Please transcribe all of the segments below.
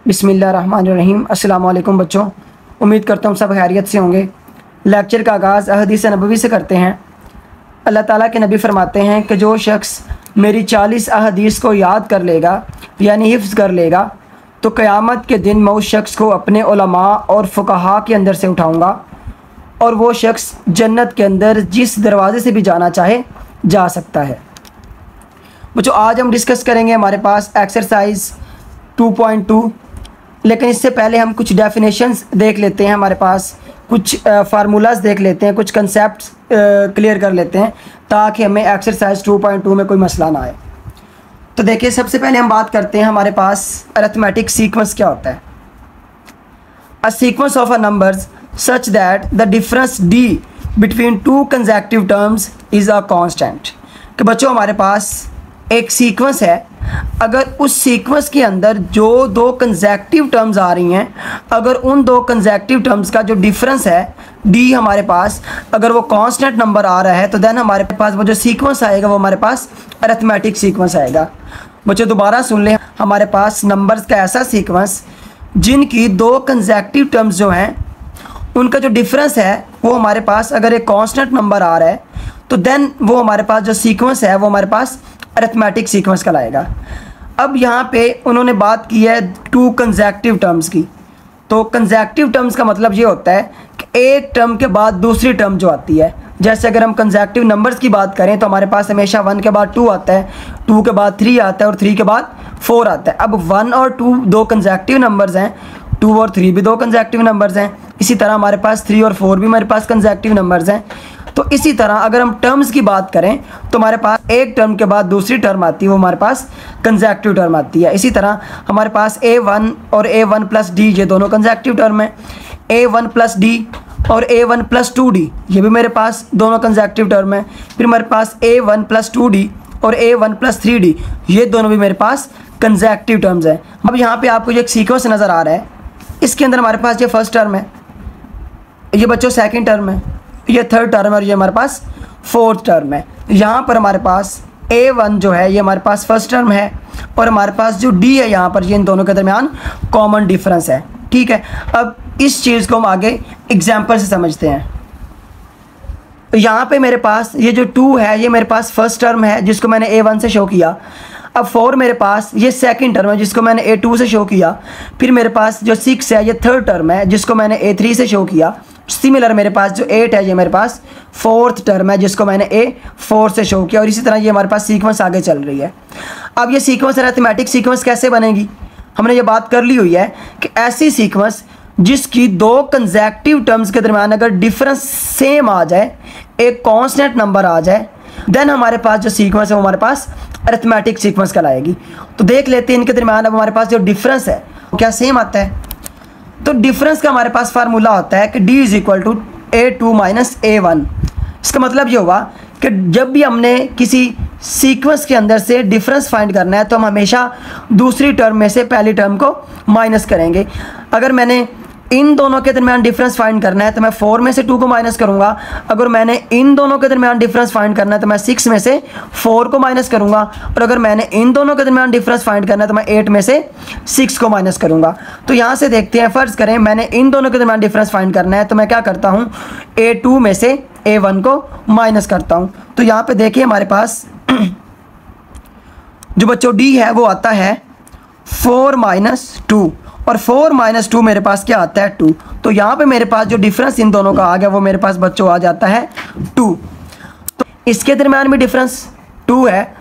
बिस्मिल्लाहिर्रहमानिर्रहीम। अस्सलाम वालेकुम बच्चों, उम्मीद करता हूँ सब खैरियत से होंगे। लेक्चर का आगाज़ हदीस नबवी से करते हैं। अल्लाह ताला के नबी फरमाते हैं कि जो शख्स मेरी 40 अहदीस को याद कर लेगा यानी हिफ्ज़ कर लेगा तो क़यामत के दिन मैं उस शख्स को अपने उलमा और फ़ुक़हा के अंदर से उठाऊँगा और वो शख्स जन्नत के अंदर जिस दरवाज़े से भी जाना चाहे जा सकता है। बच्चों, आज हम डिस्कस करेंगे हमारे पास एक्सरसाइज 2.2, लेकिन इससे पहले हम कुछ डेफिनेशंस देख लेते हैं। हमारे पास कुछ फार्मूलाज देख लेते हैं, कुछ कंसेप्ट्स क्लियर कर लेते हैं ताकि हमें एक्सरसाइज 2.2 में कोई मसला ना आए। तो देखिए, सबसे पहले हम बात करते हैं हमारे पास अरिथमेटिक सीक्वेंस क्या होता है। A sequence of a numbers such that the difference D between two consecutive terms is a constant. कि बच्चों, हमारे पास एक सीक्वेंस है, अगर उस सीक्वेंस के अंदर जो दो कंसेक्यूटिव टर्म्स आ रही हैं, अगर उन दो कंसेक्यूटिव टर्म्स का जो डिफरेंस है डी हमारे पास अगर वो कांस्टेंट नंबर आ रहा है तो देन हमारे पास वो जो सीक्वेंस आएगा वो हमारे पास अरिथमेटिक सीक्वेंस आएगा। बच्चों, दोबारा सुन लें, हमारे पास नंबर्स का ऐसा सीक्वेंस जिनकी दो कंसेक्यूटिव टर्म्स जो हैं उनका जो डिफरेंस है वो हमारे पास अगर एक कांस्टेंट नंबर आ रहा है तो देन वो हमारे पास जो सीक्वेंस है वो हमारे पास अरिथमेटिक सीक्वेंस कहलाएगा। अब यहाँ पे उन्होंने बात की है टू कंसेक्यूटिव टर्म्स की। तो कंसेक्यूटिव टर्म्स का मतलब ये होता है कि एक टर्म के बाद दूसरी टर्म जो आती है, जैसे अगर हम कंसेक्यूटिव नंबर्स की बात करें तो हमारे पास हमेशा 1 के बाद 2 आता है, 2 के बाद 3 आता है और 3 के बाद 4 आता है। अब 1 और 2 दो कंसेक्यूटिव नंबर्स हैं, 2 और 3 भी दो कंसेक्यूटिव नंबर्स हैं। इसी तरह हमारे पास 3 और 4 भी हमारे पास कंसेक्यूटिव नंबर्स हैं। तो इसी तरह अगर हम टर्म्स की बात करें तो हमारे पास एक टर्म के बाद दूसरी टर्म आती है, वो हमारे पास कंसेक्यूटिव टर्म आती है। इसी तरह हमारे पास A1 और A1 प्लस डी ये दोनों कंसेक्यूटिव टर्म हैं। A1 प्लस डी और A1 प्लस 2D ये भी मेरे पास दोनों कंसेक्यूटिव टर्म हैं। फिर हमारे पास A1 प्लस 2D और A1 प्लस 3D ये दोनों भी मेरे पास कंसेक्यूटिव टर्म्स हैं। अब यहाँ पे आपको जो एक सीक्वेंस नज़र आ रहा है, इसके अंदर हमारे पास ये फर्स्ट टर्म है, ये बच्चों सेकंड टर्म है, ये थर्ड टर्म है और ये हमारे पास फोर्थ टर्म है। यहाँ पर हमारे पास A1 जो है ये हमारे पास फर्स्ट टर्म है और हमारे पास जो D है यहाँ पर ये इन दोनों के दरमियान कॉमन डिफरेंस है। ठीक है, अब इस चीज़ को हम आगे एग्जाम्पल से समझते हैं। तो यहाँ पे मेरे पास ये जो 2 है ये मेरे पास फर्स्ट टर्म है जिसको मैंने A1 से शो किया। अब 4 मेरे पास ये सेकंड टर्म है जिसको मैंने A2 से शो किया। फिर मेरे पास जो 6 है ये थर्ड टर्म है जिसको मैंने A3 से शो किया। सिमिलर मेरे पास जो 8 है ये मेरे पास फोर्थ टर्म है जिसको मैंने A4 से शो किया। और इसी तरह ये हमारे पास सीक्वेंस आगे चल रही है। अब ये सीक्वेंस अरिथमेटिक सीक्वेंस कैसे बनेगी, हमने ये बात कर ली हुई है कि ऐसी सीक्वेंस जिसकी दो कंसेक्यूटिव टर्म्स के दरमियान अगर डिफरेंस सेम आ जाए, एक कांस्टेंट नंबर आ जाए, देन हमारे पास जो सीक्वेंस है वो हमारे पास अरिथमेटिक सीक्वेंस कहलाएगी। तो देख लेते हैं इनके दरमियान अब हमारे पास जो डिफरेंस है वो क्या सेम आता है। तो डिफरेंस का हमारे पास फार्मूला होता है कि D is equal to A2 minus A1। इसका मतलब ये होगा कि जब भी हमने किसी सीक्वेंस के अंदर से डिफरेंस फाइंड करना है तो हम हमेशा दूसरी टर्म में से पहली टर्म को माइनस करेंगे। अगर मैंने इन दोनों के दरमियान डिफरेंस फाइंड करना है तो मैं 4 में से 2 को माइनस करूंगा। अगर मैंने इन दोनों के दरमियान डिफरेंस फाइंड करना है तो मैं 6 में से 4 को माइनस करूंगा। और अगर मैंने इन दोनों के दरमियान डिफरेंस फाइंड करना है तो मैं 8 में से 6 को माइनस करूंगा। तो यहाँ से देखते हैं, फ़र्ज़ करें मैंने इन दोनों के दरमियान डिफरेंस फाइंड करना है तो मैं क्या करता हूँ, A2 में से A1 को माइनस करता हूँ। तो यहाँ पर देखिए हमारे पास जो बच्चों D है वो आता है 4 माइनस 2 और 4 माइनस 2 मेरे पास क्या आता है 2। तो यहाँ पे मेरे पास जो डिफरेंस इन दोनों का आ गया वो मेरे पास बच्चों आ जाता है 2। तो इसके दरमियान भी डिफरेंस 2 है,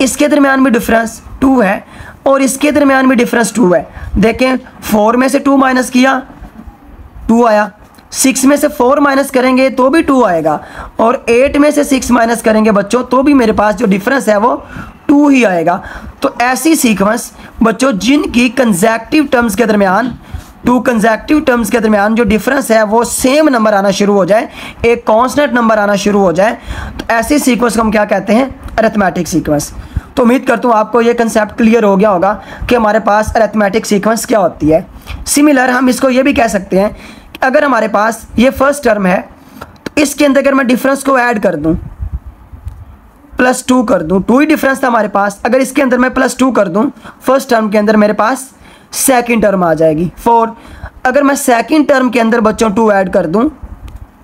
इसके दरमियान भी डिफरेंस 2 है और इसके दरमियान भी डिफरेंस 2 है। देखें, 4 में से 2 माइनस किया 2 आया, 6 में से 4 माइनस करेंगे तो भी 2 आएगा और 8 में से 6 माइनस करेंगे बच्चों तो भी मेरे पास जो डिफरेंस है वो 2 ही आएगा। तो ऐसी सीक्वेंस बच्चों जिनकी कंसेक्यूटिव टर्म्स के दरमियान, टू कंसेक्यूटिव टर्म्स के दरमियान जो डिफरेंस है वो सेम नंबर आना शुरू हो जाए, एक कांस्टेंट नंबर आना शुरू हो जाए, तो ऐसी सीक्वेंस को हम क्या कहते हैं, अरिथमेटिक सीक्वेंस। तो उम्मीद करता हूँ आपको ये कंसेप्ट क्लियर हो गया होगा कि हमारे पास अरिथमेटिक सीक्वेंस क्या होती है। सिमिलर हम इसको ये भी कह सकते हैं कि अगर हमारे पास ये फर्स्ट टर्म है तो इसके अंदर अगर मैं डिफरेंस को ऐड कर दूँ, +2 कर दूं, 2 ही डिफरेंस था हमारे पास, अगर इसके अंदर मैं +2 कर दूं, फर्स्ट टर्म के अंदर मेरे पास सेकंड टर्म आ जाएगी 4। अगर मैं सेकंड टर्म के अंदर बच्चों 2 ऐड कर दूं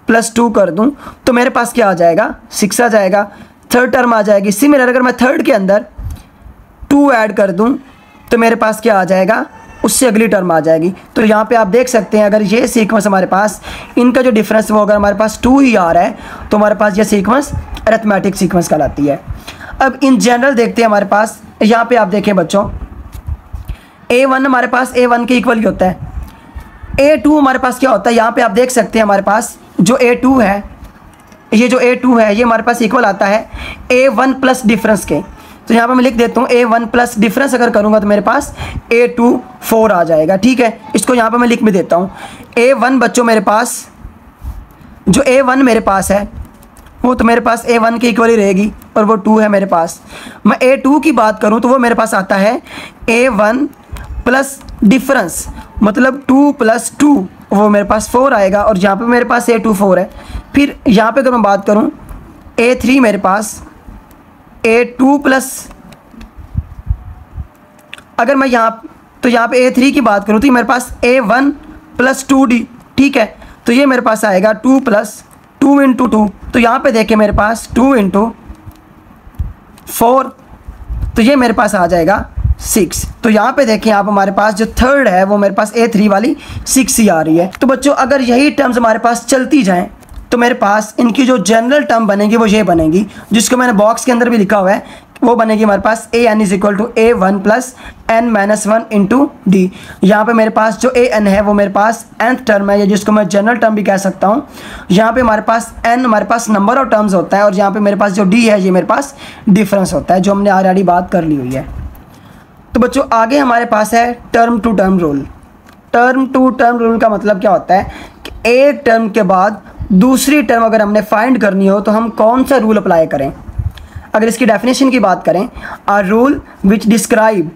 +2 कर दूं तो मेरे पास क्या आ जाएगा 6 आ जाएगा। थर्ड टर्म आ जाएगी। सिमिलर अगर मैं थर्ड के अंदर 2 ऐड कर दूं तो मेरे पास क्या आ जाएगा, उससे अगली टर्म आ जाएगी। तो यहाँ पे आप देख सकते हैं अगर ये सीक्वेंस हमारे पास इनका जो डिफरेंस वो अगर हमारे पास 2 ही आ रहा है तो हमारे पास ये सीक्वेंस अरिथमेटिक सीक्वेंस कहलाती है। अब इन जनरल देखते हैं हमारे पास यहाँ पे आप देखें बच्चों A1 हमारे पास A1 के इक्वल ही होता है। A2 हमारे पास क्या होता है, यहाँ पे आप देख सकते हैं हमारे पास जो A2 है, ये जो A2 है ये हमारे पास इक्वल आता है A1 प्लस डिफरेंस के। तो यहाँ पे मैं लिख देता हूँ A1 प्लस डिफरेंस अगर करूँगा तो मेरे पास A2 4 आ जाएगा। ठीक है, इसको यहाँ पे मैं लिख भी देता हूँ। A1 बच्चों मेरे पास जो A1 मेरे पास है वो तो मेरे पास A1 के इक्वल ही रहेगी और वो 2 है मेरे पास। मैं A2 की बात करूँ तो वो मेरे पास आता है A1 प्लस डिफरेंस, मतलब 2 + 2 वो मेरे पास 4 आएगा और यहाँ पे मेरे पास A2 4 है। फिर यहाँ पे अगर मैं बात करूँ A3 मेरे पास A2 प्लस, अगर मैं यहाँ पे A3 की बात करूँ तो ये मेरे पास A1 + 2D। ठीक है, तो ये मेरे पास आएगा 2 + 2 × 2। तो यहाँ पे देखें मेरे पास 2 × 4, तो ये मेरे पास आ जाएगा 6। तो यहाँ पे देखें आप हमारे पास जो थर्ड है वो मेरे पास A3 वाली 6 ही आ रही है। तो बच्चों अगर यही टर्म्स हमारे पास चलती जाएं तो मेरे पास इनकी जो जनरल टर्म बनेगी वो ये बनेगी, जिसको मैंने बॉक्स के अंदर भी लिखा हुआ है, वो बनेगी हमारे पास an = A1 + n - 1 × d। यहाँ पे मेरे पास जो an है वो मेरे पास nth टर्म है, या जिसको मैं जनरल टर्म भी कह सकता हूँ। यहाँ पे हमारे पास n हमारे पास नंबर ऑफ टर्म्स होता है और यहाँ पे मेरे पास जो d है ये मेरे पास डिफरेंस होता है, जो हमने ऑलरेडी बात कर ली हुई है। तो बच्चों आगे हमारे पास है term to term rule. Term to term rule का मतलब क्या होता है कि एक टर्म के बाद दूसरी टर्म अगर हमने फाइंड करनी हो तो हम कौन सा रूल अप्लाई करें। अगर इसकी डेफिनेशन की बात करें, a rule which describe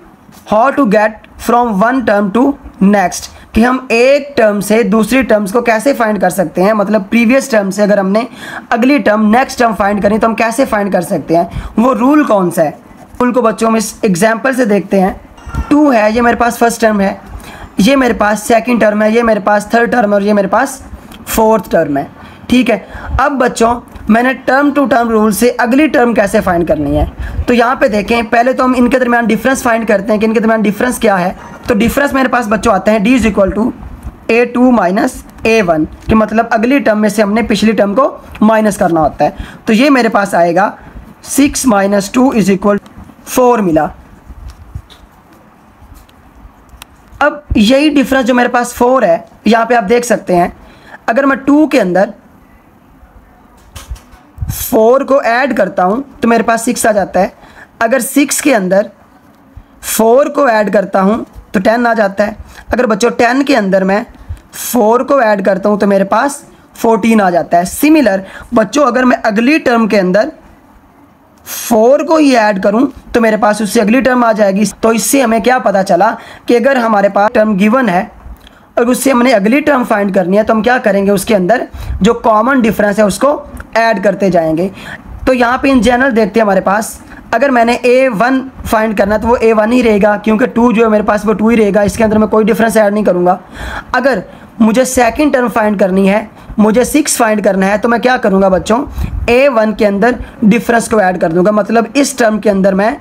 how to get from one term to next, कि हम एक टर्म से दूसरी टर्म्स को कैसे फाइंड कर सकते हैं। मतलब प्रीवियस टर्म से अगर हमने अगली टर्म नेक्स्ट टर्म फाइंड करनी तो हम कैसे फाइंड कर सकते हैं, वो रूल कौन सा है। रूल को बच्चों हम इस एग्जाम्पल से देखते हैं। 2 है, ये मेरे पास फर्स्ट टर्म है, ये मेरे पास सेकंड टर्म है, ये मेरे पास थर्ड टर्म है और ये मेरे पास फोर्थ टर्म है। ठीक है, अब बच्चों मैंने टर्म टू टर्म रूल से अगली टर्म कैसे फाइंड करनी है। तो यहाँ पे देखें, पहले तो हम इनके दरमियान डिफरेंस फाइंड करते हैं कि इनके दरमियान डिफरेंस क्या है। तो डिफरेंस मेरे पास बच्चों आता है D = A2 - A1, कि मतलब अगली टर्म में से हमने पिछली टर्म को माइनस करना होता है। तो ये मेरे पास आएगा 6 - 2 = 4 मिला। अब यही डिफरेंस जो मेरे पास 4 है, यहाँ पे आप देख सकते हैं, अगर मैं 2 के अंदर 4 को ऐड करता हूँ तो मेरे पास 6 आ जाता है। अगर 6 के अंदर 4 को ऐड करता हूँ तो 10 आ जाता है। अगर बच्चों 10 के अंदर मैं 4 को ऐड करता हूँ तो मेरे पास 14 आ जाता है। सिमिलर बच्चों अगर मैं अगली टर्म के अंदर 4 को ही ऐड करूं तो मेरे पास उससे अगली टर्म आ जाएगी। तो इससे हमें क्या पता चला कि अगर हमारे पास टर्म गिवन है और उससे हमने अगली टर्म फाइंड करनी है तो हम क्या करेंगे, उसके अंदर जो कॉमन डिफरेंस है उसको ऐड करते जाएंगे। तो यहाँ पे इन जनरल देखते हैं, हमारे पास अगर मैंने A1 फाइंड करना तो वो A1 ही रहेगा, क्योंकि 2 जो है मेरे पास वो 2 ही रहेगा, इसके अंदर मैं कोई डिफरेंस ऐड नहीं करूँगा। अगर मुझे सेकंड टर्म फाइंड करनी है, मुझे 6 फाइंड करना है, तो मैं क्या करूँगा बच्चों, A1 के अंदर डिफरेंस को ऐड कर दूँगा। मतलब इस टर्म के अंदर मैं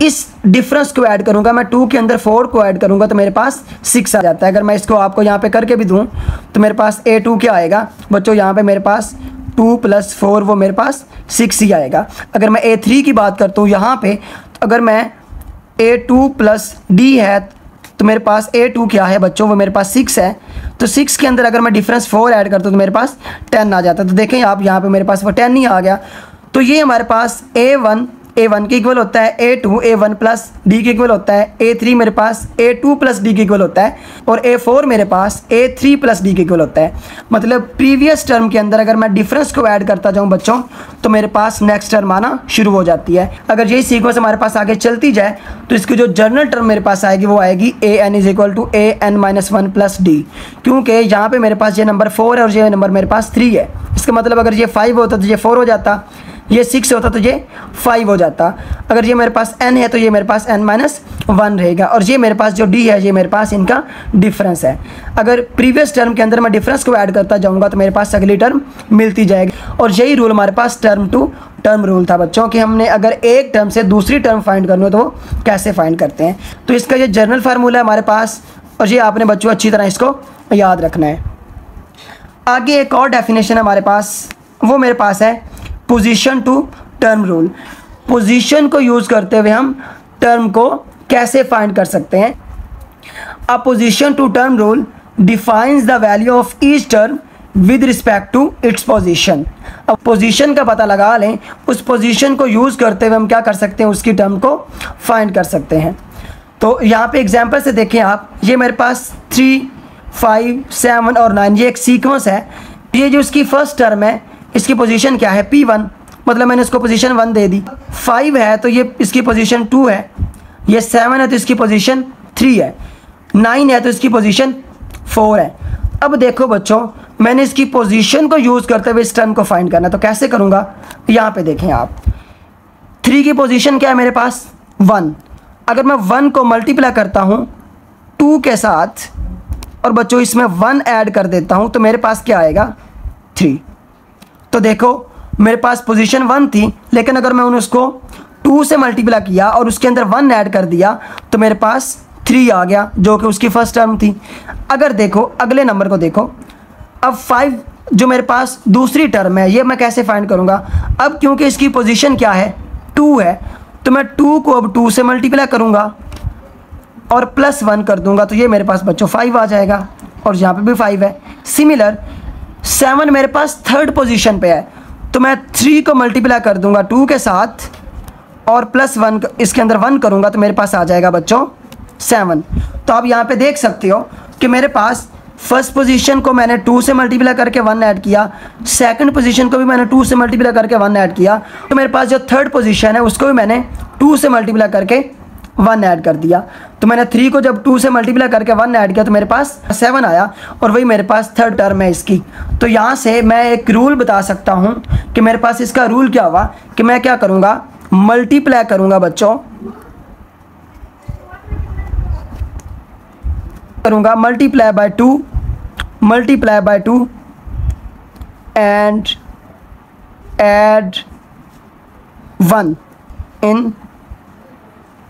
इस डिफरेंस को ऐड करूँगा, मैं 2 के अंदर 4 को ऐड करूँगा तो मेरे पास 6 आ जाता है। अगर मैं इसको आपको यहाँ पे करके भी दूँ तो मेरे पास A2 क्या आएगा बच्चों, यहाँ पे मेरे पास 2 + 4 वो मेरे पास 6 ही आएगा। अगर मैं A3 की बात करता हूँ यहाँ पे, तो अगर मैं A2 + D है तो मेरे पास A2 क्या है बच्चों, वो मेरे पास 6 है। तो 6 के अंदर अगर मैं डिफरेंस 4 ऐड करता हूँ तो मेरे पास 10 आ जाता है। तो देखें आप यहाँ पे मेरे पास वो 10 ही आ गया। तो ये हमारे पास A1 के इक्वल होता है, A2 A1 + D के इक्वल होता है, A3 मेरे पास A2 + D के इक्वल होता है और A4 मेरे पास A3 + D के इक्वल होता है। मतलब प्रीवियस टर्म के अंदर अगर मैं डिफरेंस को ऐड करता जाऊं बच्चों तो मेरे पास नेक्स्ट टर्म आना शुरू हो जाती है। अगर यही सीक्वेंस हमारे पास आगे चलती जाए तो इसकी जो जनरल टर्म मेरे पास आएगी वो आएगी an = an - 1 + D, क्योंकि यहाँ पर मेरे पास ये नंबर 4 है और ये नंबर मेरे पास 3 है। इसका मतलब अगर ये 5 होता तो ये 4 हो जाता, ये 6 होता तो ये 5 हो जाता। अगर ये मेरे पास n है तो ये मेरे पास n-1 रहेगा, और ये मेरे पास जो d है ये मेरे पास इनका डिफरेंस है। अगर प्रीवियस टर्म के अंदर मैं डिफरेंस को ऐड करता जाऊंगा तो मेरे पास अगली टर्म मिलती जाएगी। और यही रूल हमारे पास टर्म टू टर्म रूल था बच्चों, कि हमने अगर एक टर्म से दूसरी टर्म फाइंड करनी हो तो वो कैसे फाइंड करते हैं। तो इसका ये जनरल फार्मूला है हमारे पास, और ये आपने बच्चों अच्छी तरह इसको याद रखना है। आगे एक और डेफिनेशन हमारे पास, वो मेरे पास है position to term rule. Position को यूज़ करते हुए हम टर्म को कैसे फाइंड कर सकते हैं। A position to term rule defines the value of each term with respect to its position. अब पोजीशन का पता लगा लें, उस पोजीशन को यूज़ करते हुए हम क्या कर सकते हैं, उसकी टर्म को फाइंड कर सकते हैं। तो यहाँ पे एग्जांपल से देखें आप, ये मेरे पास 3, 5, 7 और 9 ये एक सीक्वेंस है। ये जो इसकी फर्स्ट टर्म है इसकी पोजीशन क्या है, P1, मतलब मैंने इसको पोजीशन 1 दे दी। 5 है तो ये इसकी पोजीशन 2 है, ये 7 है तो इसकी पोजीशन 3 है, 9 है तो इसकी पोजीशन 4 है। अब देखो बच्चों, मैंने इसकी पोजीशन को यूज़ करते हुए इस टर्म को फाइंड करना, तो कैसे करूँगा। यहाँ पे देखें आप, 3 की पोजीशन क्या है मेरे पास 1। अगर मैं 1 को मल्टीप्लाई करता हूँ 2 के साथ और बच्चों इसमें 1 ऐड कर देता हूँ तो मेरे पास क्या आएगा 3। तो देखो मेरे पास पोजीशन 1 थी, लेकिन अगर मैं उसको 2 से मल्टीप्लाई किया और उसके अंदर 1 ऐड कर दिया तो मेरे पास 3 आ गया, जो कि उसकी फर्स्ट टर्म थी। अगर देखो अगले नंबर को देखो, अब 5 जो मेरे पास दूसरी टर्म है ये मैं कैसे फाइंड करूँगा। अब क्योंकि इसकी पोजीशन क्या है 2 है, तो मैं 2 को अब 2 से मल्टीप्लाई करूँगा और +1 कर दूंगा, तो ये मेरे पास बच्चों 5 आ जाएगा, और यहाँ पे भी 5 है। सिमिलर 7 मेरे पास थर्ड पोजीशन पे है, तो मैं 3 को मल्टीप्लाई कर दूंगा 2 के साथ और +1 इसके अंदर 1 करूंगा, तो मेरे पास आ जाएगा बच्चों 7। तो आप यहाँ पे देख सकते हो कि मेरे पास फर्स्ट पोजीशन को मैंने 2 से मल्टीप्लाई करके 1 ऐड किया, सेकंड पोजीशन को भी मैंने 2 से मल्टीप्लाई करके 1 ऐड किया, तो मेरे पास जो थर्ड पोजीशन है उसको भी मैंने 2 से मल्टीप्लाई करके 1 ऐड कर दिया। तो मैंने 3 को जब 2 से मल्टीप्लाई करके 1 ऐड किया तो मेरे पास 7 आया, और वही मेरे पास थर्ड टर्म है इसकी। तो यहाँ से मैं एक रूल बता सकता हूँ कि मेरे पास इसका रूल क्या हुआ कि मैं क्या करूँगा, मल्टीप्लाई करूँगा बच्चों, करूँगा multiply by 2 and add 1 in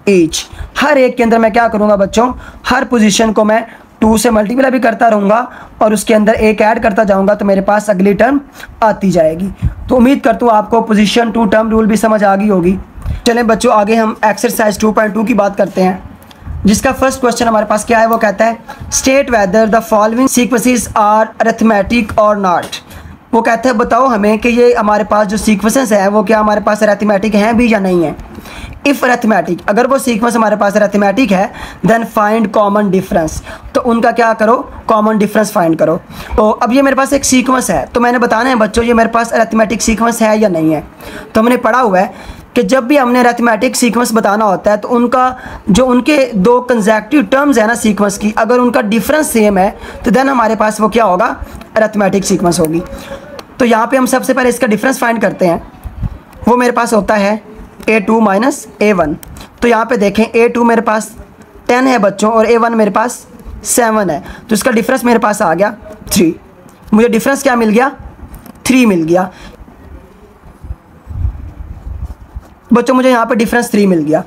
each. हर एक के अंदर मैं क्या करूँगा बच्चों, हर पोजीशन को मैं 2 से मल्टीप्लाई भी करता रहूँगा और उसके अंदर एक ऐड करता जाऊँगा, तो मेरे पास अगली टर्म आती जाएगी। तो उम्मीद करता हूँ आपको पोजीशन टू टर्म रूल भी समझ आ गई होगी। चलें बच्चों आगे हम एक्सरसाइज 2.2 की बात करते हैं, जिसका फर्स्ट क्वेश्चन हमारे पास क्या है, वो कहता है state whether the following sequences are arithmetic और नॉट। वो कहता है बताओ हमें कि ये हमारे पास जो सीक्वेंसेस है वो क्या हमारे पास अरिथमेटिक हैं भी या नहीं है। इफ़ अरिथमेटिक, अगर वो सीक्वेंस हमारे पास अरिथमेटिक है, देन फाइंड कॉमन डिफरेंस, तो उनका क्या करो, कॉमन डिफरेंस फाइंड करो। तो अब ये मेरे पास एक सीक्वेंस है, तो मैंने बताना है बच्चों ये मेरे पास अरिथमेटिक सीक्वेंस है या नहीं है। तो हमने पढ़ा हुआ है कि जब भी हमने अरिथमेटिक सीक्वेंस बताना होता है तो उनका जो उनके 2 कंसेक्यूटिव टर्म्स है ना सीक्वेंस की, अगर उनका डिफरेंस सेम है तो देन हमारे पास वो क्या होगा, अरिथमेटिक सीक्वेंस होगी। तो यहाँ पे हम सबसे पहले इसका डिफरेंस फाइंड करते हैं, वो मेरे पास होता है A2 माइनस A1। तो यहाँ पे देखें A2 मेरे पास 10 है बच्चों और A1 मेरे पास 7 है, तो इसका डिफरेंस मेरे पास आ गया 3। मुझे डिफरेंस क्या मिल गया, 3 मिल गया बच्चों, मुझे यहाँ पे डिफरेंस 3 मिल गया।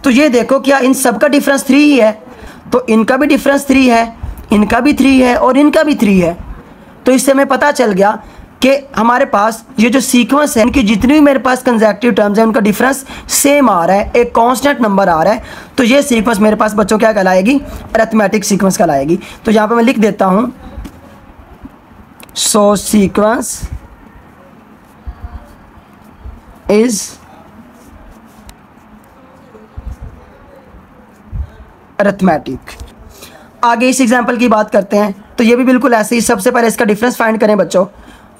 तो ये देखो क्या इन सब का डिफरेंस 3 ही है, तो इनका भी डिफरेंस 3 है, इनका भी 3 है और इनका भी 3 है। तो इससे हमें पता चल गया कि हमारे पास ये जो सीक्वेंस है इनकी जितनी भी मेरे पास कंसेक्यूटिव टर्म्स हैं उनका डिफरेंस सेम आ रहा है, एक कांस्टेंट नंबर आ रहा है। तो ये सीक्वेंस मेरे पास बच्चों क्या कहलाएगी, अरिथमेटिक सीक्वेंस कहलाएगी। तो यहाँ पे मैं लिख देता हूँ, सो सीक्वेंस इज अरिथमेटिक। आगे इस एग्जाम्पल की बात करते हैं, तो ये भी बिल्कुल ऐसे ही, सबसे पहले इसका डिफरेंस फाइंड करें बच्चों,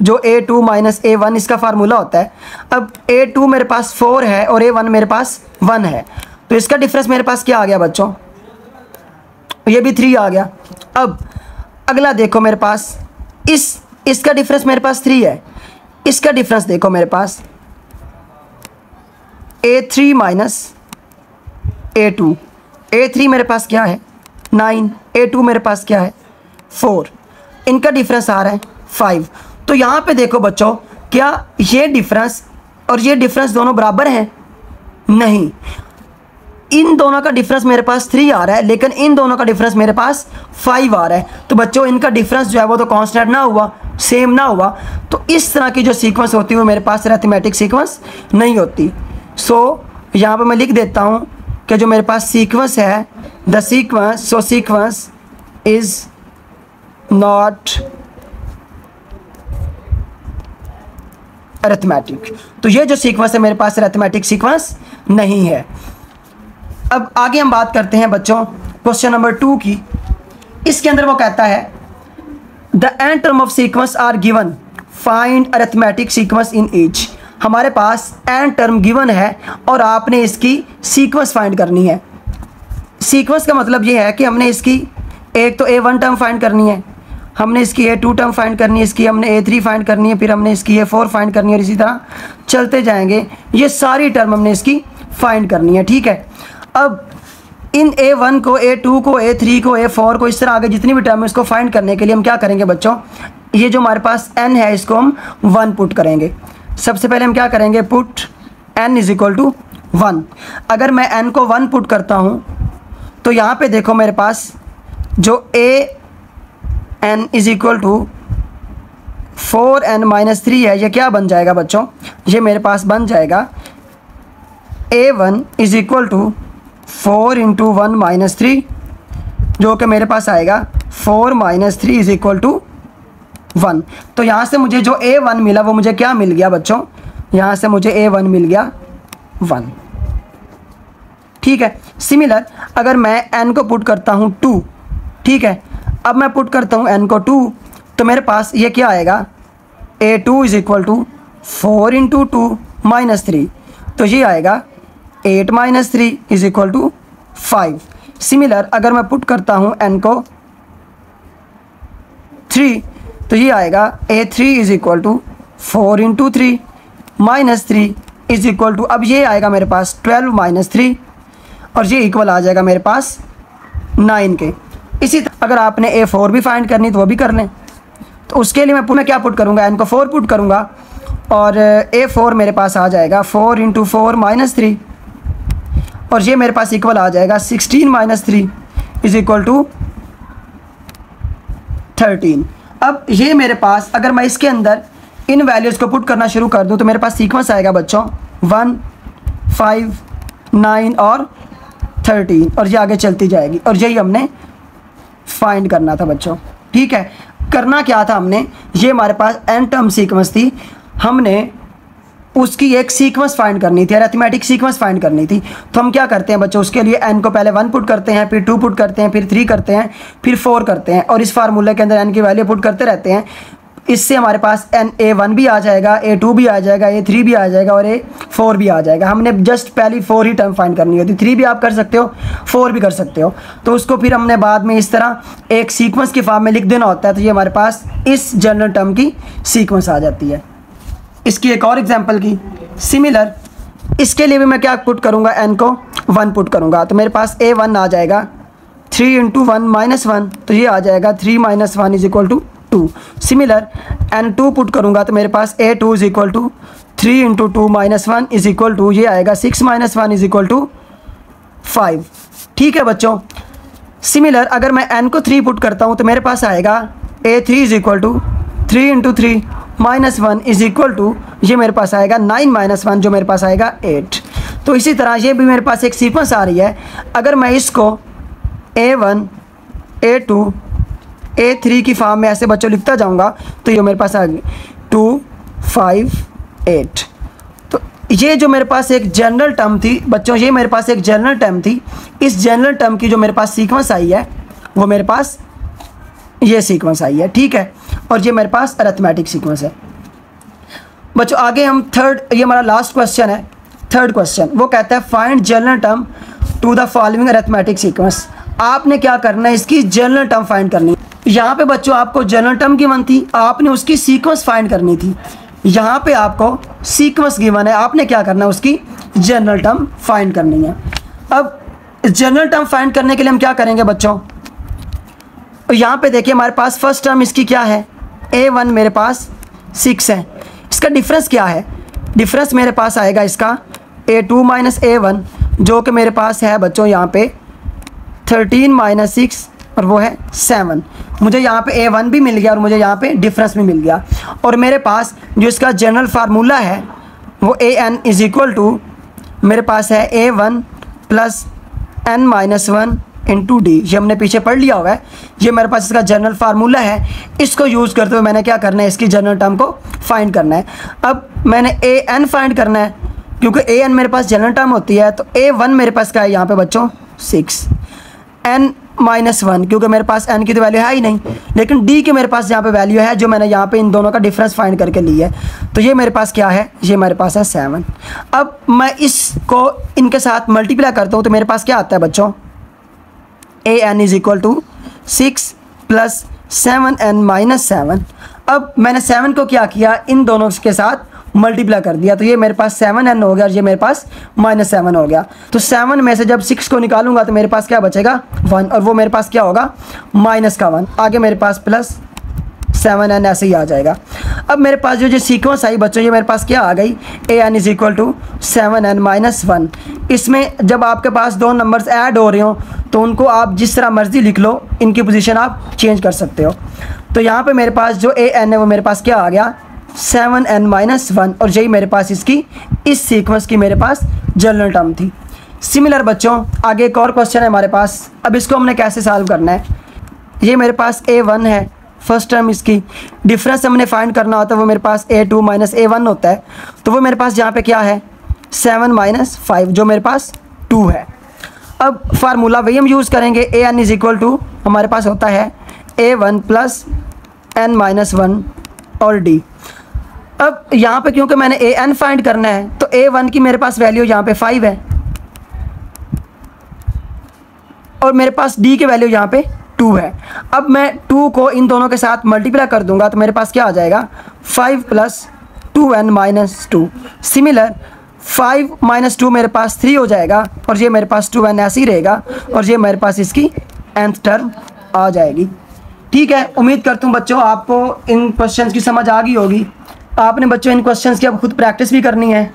जो A2 माइनस A1 इसका फार्मूला होता है। अब A2 मेरे पास 4 है और A1 मेरे पास 1 है, तो इसका डिफरेंस मेरे पास क्या आ गया बच्चों, ये भी 3 आ गया। अब अगला देखो मेरे पास इसका डिफरेंस मेरे पास 3 है, इसका डिफरेंस देखो मेरे पास A3 माइनस A2। A3 मेरे पास क्या है 9, A2 मेरे पास क्या है 4, इनका डिफरेंस आ रहा है 5। तो यहाँ पे देखो बच्चों, क्या ये डिफरेंस और ये डिफरेंस दोनों बराबर हैं? नहीं, इन दोनों का डिफरेंस मेरे पास 3 आ रहा है, लेकिन इन दोनों का डिफरेंस मेरे पास 5 आ रहा है। तो बच्चों इनका डिफरेंस जो है वो तो कांस्टेंट ना हुआ, सेम ना हुआ। तो इस तरह की जो सीक्वेंस होती है वो मेरे पास अरिथमेटिक सीक्वेंस नहीं होती। सो यहाँ पे मैं लिख देता हूँ कि जो मेरे पास सीक्वेंस है, the sequence, so sequence is not arithmetic. तो ये जो सीक्वेंस है मेरे पास अरिथमेटिक सीक्वेंस नहीं है। अब आगे हम बात करते हैं बच्चों क्वेश्चन नंबर 2 की। इसके अंदर वो कहता है the N term of sequence are given, find arithmetic sequence in each. हमारे पास एन टर्म गिवन है और आपने इसकी सीक्वेंस फाइंड करनी है। सीक्वेंस का मतलब ये है कि हमने इसकी एक तो A1 टर्म फाइंड करनी है, हमने इसकी A2 टर्म फाइंड करनी है, इसकी हमने A3 फाइंड करनी है, फिर हमने इसकी A4 फाइंड करनी है और इसी तरह चलते जाएंगे। ये सारी टर्म हमने इसकी फाइंड करनी है, ठीक है। अब इन A1 को, A2 को, A3 को, A4 को, इस तरह आगे जितनी भी टर्म है इसको फाइंड करने के लिए हम क्या करेंगे बच्चों, ये जो हमारे पास n है इसको हम 1 पुट करेंगे। सबसे पहले हम क्या करेंगे, put n is equal to 1। अगर मैं n को 1 पुट करता हूँ तो यहाँ पे देखो मेरे पास जो an is equal to 4n minus 3 है, ये क्या बन जाएगा बच्चों, ये मेरे पास बन जाएगा A1 is equal to 4 into 1 minus 3, जो कि मेरे पास आएगा 4 माइनस 3 इज इक्वल टू 1। तो यहाँ से मुझे जो A1 मिला वो मुझे क्या मिल गया बच्चों, यहाँ से मुझे A1 मिल गया 1, ठीक है। सिमिलर अगर मैं n को पुट करता हूँ 2, ठीक है, अब मैं पुट करता हूँ n को 2, तो मेरे पास ये क्या आएगा, A2 is equal to 4 into 2 minus 3, तो ये आएगा 8 minus 3 is equal to 5। Similar अगर मैं पुट करता हूँ n को 3, तो ये आएगा A3 is equal to 4 into 3 minus 3 is equal to, अब ये आएगा मेरे पास 12 माइनस 3 और ये इक्वल आ जाएगा मेरे पास 9 के। इसी तरह अगर आपने A4 भी फाइंड करनी तो वो भी कर लें। तो उसके लिए मैं क्या पुट करूँगा, n को 4 पुट करूँगा और A4 मेरे पास आ जाएगा 4 इंटू 4 माइनस 3 और ये मेरे पास इक्वल आ जाएगा 16 माइनस 3 इज इक्वल टू 13। अब ये मेरे पास अगर मैं इसके अंदर इन वैल्यूज़ को पुट करना शुरू कर दूं तो मेरे पास सीक्वेंस आएगा बच्चों 1, 5, 9 और 13 और ये आगे चलती जाएगी और यही हमने फाइंड करना था बच्चों, ठीक है। करना क्या था हमने, ये हमारे पास n टर्म सीक्वेंस थी, हमने उसकी एक सीक्वेंस फाइंड करनी थी, अरिथमेटिक सीक्वेंस फाइंड करनी थी। तो हम क्या करते हैं बच्चों, उसके लिए n को पहले 1 पुट करते हैं, फिर 2 पुट करते हैं, फिर 3 करते हैं, फिर 4 करते हैं और इस फार्मूले के अंदर n की वैल्यू पुट करते रहते हैं। इससे हमारे पास A1 भी आ जाएगा, A2 भी आ जाएगा, A3 भी आ जाएगा और A4 भी आ जाएगा। हमने जस्ट पहली 4 ही टर्म फाइंड करनी होती, 3 भी आप कर सकते हो, 4 भी कर सकते हो। तो उसको फिर हमने बाद में इस तरह एक सीक्वेंस की फॉर्म में लिख देना होता है। तो ये हमारे पास इस जनरल टर्म की सीक्वेंस आ जाती है। इसकी एक और एग्जांपल की सिमिलर, इसके लिए भी मैं क्या पुट करूँगा, n को 1 पुट करूँगा तो मेरे पास A1 आ जाएगा 3 इंटू 1 माइनस 1, तो ये आ जाएगा 3 minus 1 is equal to 2। Similar n2 put करूँगा तो मेरे पास A2 is equal to 3 into 2 minus 1 is equal to, ये आएगा 6 माइनस 1 इज इक्वल टू 5, ठीक है बच्चों। सिमिलर अगर मैं n को 3 पुट करता हूँ तो मेरे पास आएगा A3 is equal to 3 into 3 minus 1 is equal to, ये मेरे पास आएगा 9 माइनस 1 जो मेरे पास आएगा 8। तो इसी तरह ये भी मेरे पास एक सीक्वेंस आ रही है। अगर मैं इसको A1, A2, A3 की फॉर्म में ऐसे बच्चों लिखता जाऊंगा तो ये मेरे पास आ गई 2, 5, 8। तो ये जो मेरे पास एक जनरल टर्म थी बच्चों, ये मेरे पास एक जनरल टर्म थी। इस जनरल टर्म की जो मेरे पास सीक्वेंस आई है वो मेरे पास ये सीक्वेंस आई है, ठीक है। और ये मेरे पास अरिथमेटिक सीक्वेंस है बच्चों। आगे हम थर्ड, ये हमारा लास्ट क्वेश्चन है, थर्ड क्वेश्चन। वो कहता है find general term to the following arithmetic sequence. आपने क्या करना है, इसकी जनरल टर्म फाइंड करनी। यहाँ पे बच्चों आपको जनरल टर्म गिवन थी, आपने उसकी सीक्वेंस फाइंड करनी थी। यहाँ पे आपको सीक्वेंस गिवन है, आपने क्या करना है, उसकी जनरल टर्म फाइंड करनी है। अब जनरल टर्म फाइंड करने के लिए हम क्या करेंगे बच्चों, यहाँ पे देखिए हमारे पास फर्स्ट टर्म इसकी क्या है, a1 मेरे पास 6 है। इसका डिफरेंस क्या है, डिफरेंस मेरे पास आएगा इसका a2 माइनस a1 जो कि मेरे पास है बच्चों यहाँ पे 13 माइनस 6 और वो है 7। मुझे यहाँ पे a1 भी मिल गया और मुझे यहाँ पे डिफरेंस भी मिल गया। और मेरे पास जो इसका जनरल फार्मूला है वो an इज इक्वल टू मेरे पास है a1 plus n minus 1 into D. ये हमने पीछे पढ़ लिया हुआ है, ये मेरे पास इसका जनरल फार्मूला है। इसको यूज़ करते हुए मैंने क्या करना है, इसकी जनरल टर्म को फाइंड करना है। अब मैंने an फाइंड करना है क्योंकि an मेरे पास जनरल टर्म होती है, तो a1 मेरे पास क्या है यहाँ पे बच्चों 6, n माइनस 1 क्योंकि मेरे पास n की तो वैल्यू है ही नहीं, लेकिन d की मेरे पास यहाँ पे वैल्यू है जो मैंने यहाँ पे इन दोनों का डिफरेंस फाइंड करके ली है। तो ये मेरे पास क्या है, ये मेरे पास है 7। अब मैं इसको इनके साथ मल्टीप्लाई करता हूँ तो मेरे पास क्या आता है बच्चों, an is equal to 6 plus 7n minus 7। अब मैंने 7 को क्या किया, इन दोनों के साथ मल्टीप्लाई कर दिया, तो ये मेरे पास 7n हो गया और ये मेरे पास -7 हो गया। तो 7 में से जब 6 को निकालूंगा तो मेरे पास क्या बचेगा 1, और वो मेरे पास क्या होगा -1। आगे मेरे पास प्लस 7n ऐसे ही आ जाएगा। अब मेरे पास जो सीक्वेंस आई बच्चों, ये मेरे पास क्या आ गई, an is equal to 7n minus 1। इसमें जब आपके पास दो नंबर्स ऐड हो रहे हो तो उनको आप जिस तरह मर्जी लिख लो, इनकी पोजीशन आप चेंज कर सकते हो। तो यहाँ पे मेरे पास जो an है वो मेरे पास क्या आ गया 7n माइनस 1, और यही मेरे पास इसकी इस सीक्वेंस की मेरे पास जनरल टर्म थी। सिमिलर बच्चों आगे एक और क्वेश्चन है हमारे पास। अब इसको हमने कैसे सॉल्व करना है, ये मेरे पास a1 है, फर्स्ट टर्म इसकी डिफरेंस हमने फाइंड करना होता है, वो मेरे पास a2 माइनस a1 होता है। तो वो मेरे पास यहाँ पे क्या है 7 माइनस 5 जो मेरे पास 2 है। अब फार्मूला वही हम यूज़ करेंगे, an इज इक्वल टू हमारे पास होता है a1 प्लस n माइनस 1 और d। अब यहाँ पे क्योंकि मैंने an फाइंड करना है तो a1 की मेरे पास वैल्यू यहाँ पे 5 है और मेरे पास d की वैल्यू यहाँ पे 2 है। अब मैं 2 को इन दोनों के साथ मल्टीप्लाई कर दूंगा तो मेरे पास क्या आ जाएगा 5 plus 2n minus 2। Similar 5 minus 2 मेरे पास 3 हो जाएगा और ये मेरे पास 2n ऐसे ही रहेगा और ये मेरे पास इसकी nth टर्म आ जाएगी। ठीक है, उम्मीद करता हूँ बच्चों आपको इन क्वेश्चंस की समझ आ गई होगी। आपने बच्चों इन क्वेश्चंस की अब खुद प्रैक्टिस भी करनी है।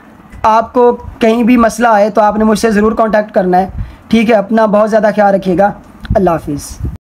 आपको कहीं भी मसला आए तो आपने मुझसे ज़रूर कांटेक्ट करना है। ठीक है, अपना बहुत ज़्यादा ख्याल रखिएगा। अल्लाह हाफिज़।